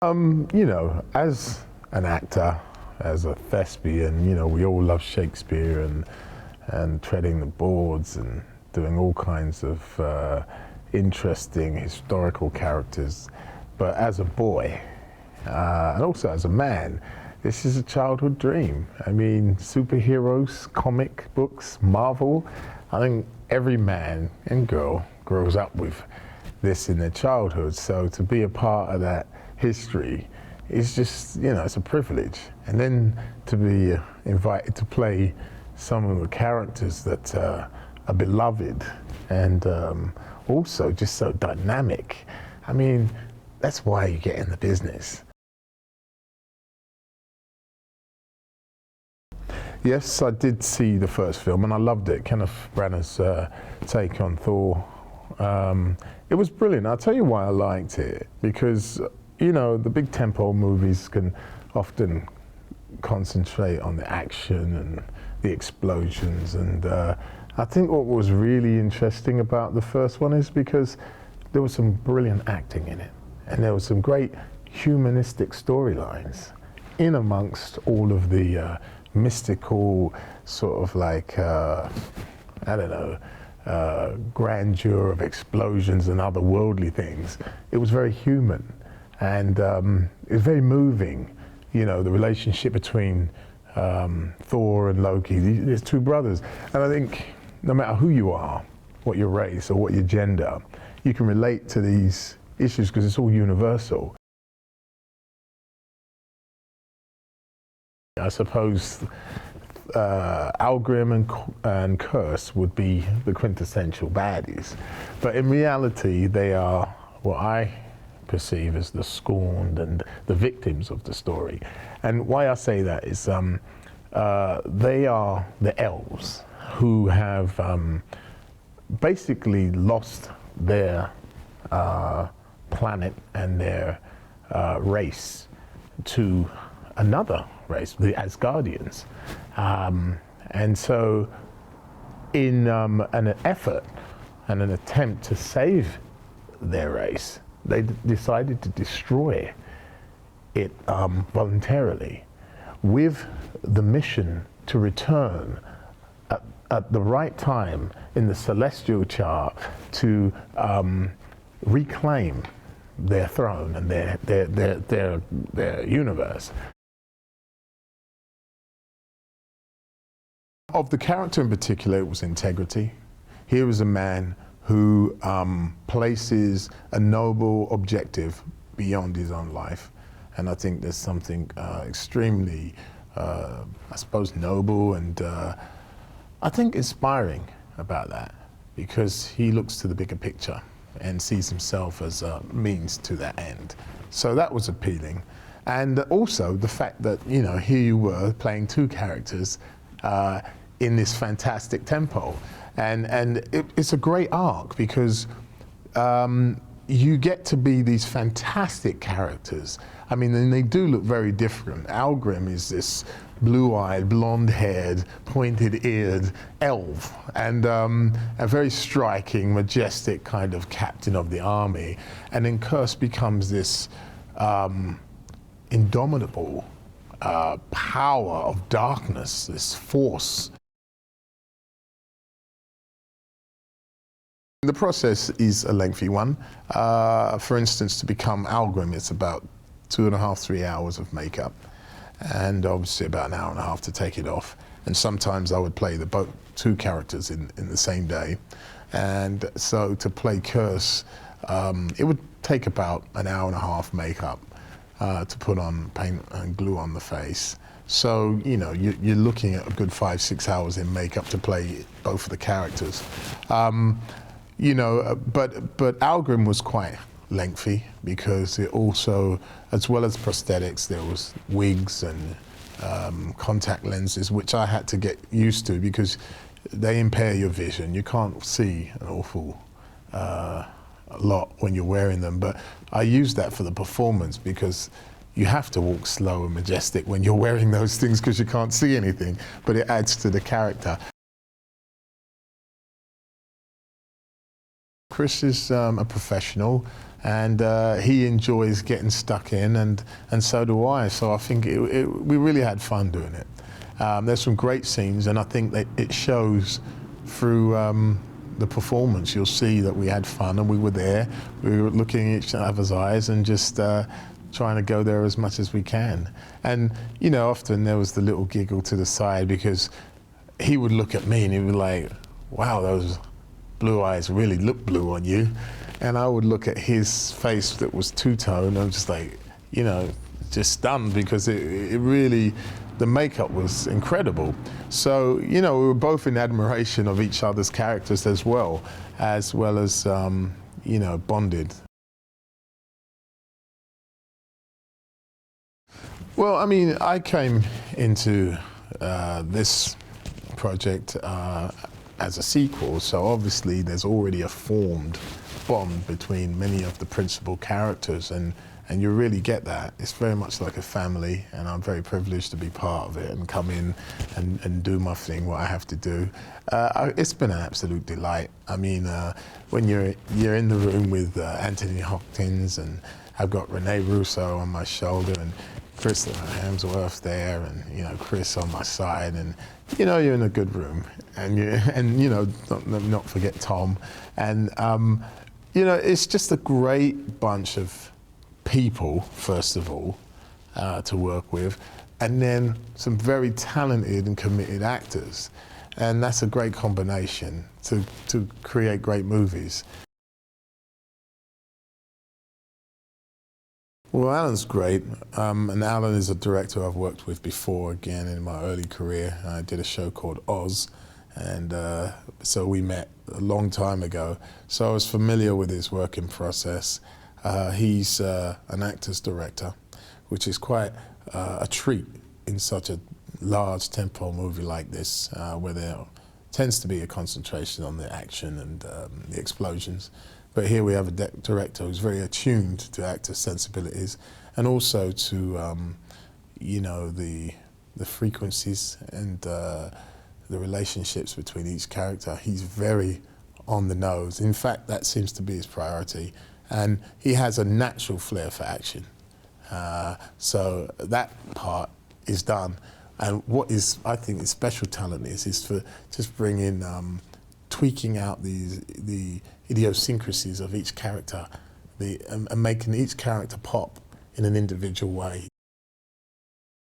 You know, as an actor, as a thespian, you know, we all love Shakespeare and treading the boards and doing all kinds of interesting historical characters. But as a boy, and also as a man, this is a childhood dream. I mean, superheroes, comic books, Marvel, I think every man and girl grows up with this in their childhood. So to be a part of that history is just, you know, it's a privilege. And then to be invited to play some of the characters that are beloved and also just so dynamic. I mean, that's why you get in the business. Yes, I did see the first film and I loved it. Kenneth Branagh's take on Thor. It was brilliant. I'll tell you why I liked it. Because, you know, the big tentpole movies can often concentrate on the action and the explosions. And I think what was really interesting about the first one is because there was some brilliant acting in it. And there was some great humanistic storylines in amongst all of the mystical sort of like, I don't know, grandeur of explosions and otherworldly things. It was very human and it was very moving. You know, the relationship between Thor and Loki, there's two brothers. And I think no matter who you are, what your race or what your gender, you can relate to these issues because it's all universal. I suppose Algrim and Curse would be the quintessential baddies, but in reality they are what I perceive as the scorned and the victims of the story. And why I say that is they are the elves who have basically lost their planet and their race to another race, the Asgardians. And so in an effort and an attempt to save their race, they decided to destroy it voluntarily with the mission to return at the right time in the celestial chart to reclaim their throne and their universe. Of the character in particular, it was integrity. Here was a man who places a noble objective beyond his own life. And I think there's something extremely, I suppose, noble and I think inspiring about that, because he looks to the bigger picture and sees himself as a means to that end. So that was appealing. And also the fact that, you know, here you were playing two characters in this fantastic tempo. And it's a great arc because you get to be these fantastic characters. I mean, and they do look very different. Algrim is this blue-eyed, blonde-haired, pointed-eared elf, and a very striking, majestic kind of captain of the army. And then Curse becomes this indomitable power of darkness, this force. The process is a lengthy one. For instance, to become Algrim, it's about 2.5 to 3 hours of makeup, and obviously about an hour and a half to take it off. And sometimes I would play both two characters in the same day. And so to play Curse, it would take about an hour and a half makeup to put on paint and glue on the face. So, you know, you're looking at a good 5-6 hours in makeup to play both of the characters. You know, but Algrim was quite lengthy because it also, as well as prosthetics, there was wigs and contact lenses, which I had to get used to because they impair your vision. You can't see an awful lot when you're wearing them, but I use that for the performance because you have to walk slow and majestic when you're wearing those things because you can't see anything, but it adds to the character. Chris is a professional and he enjoys getting stuck in, and so do I. So I think we really had fun doing it. There's some great scenes, and I think that it shows through the performance. You'll see that we had fun, and we were there. We were looking in each other's eyes and just trying to go there as much as we can. And you know, often there was the little giggle to the side, because he would look at me and he'd be like, wow, those blue eyes really look blue on you. And I would look at his face that was two-tone, and I'm just like, you know, just stunned, because it really, the makeup was incredible. So, you know, we were both in admiration of each other's characters as well as, you know, bonded. Well, I mean, I came into this project as a sequel, so obviously there's already a formed bond between many of the principal characters, and you really get that. It's very much like a family, and I'm very privileged to be part of it and come in and do my thing, what I have to do. It's been an absolute delight. I mean, when you're in the room with Anthony Hopkins, and I've got Rene Russo on my shoulder, and Chris Hemsworth there, and you know, Chris on my side, and you know, you're in a good room, and you know, not forget Tom, and you know, it's just a great bunch of people, first of all, to work with, and then some very talented and committed actors, and that's a great combination to create great movies. Well, Alan's great, and Alan is a director I've worked with before, again, in my early career. I did a show called Oz, and so we met a long time ago. So I was familiar with his working process. He's an actor's director, which is quite a treat in such a large tentpole movie like this, where there tends to be a concentration on the action and the explosions. But here we have a director who's very attuned to actors' sensibilities, and also to you know, the frequencies and the relationships between each character. He's very on the nose. In fact, that seems to be his priority, and he has a natural flair for action. So that part is done. And what is, I think, his special talent is for just bringing, tweaking out the idiosyncrasies of each character, and making each character pop in an individual way.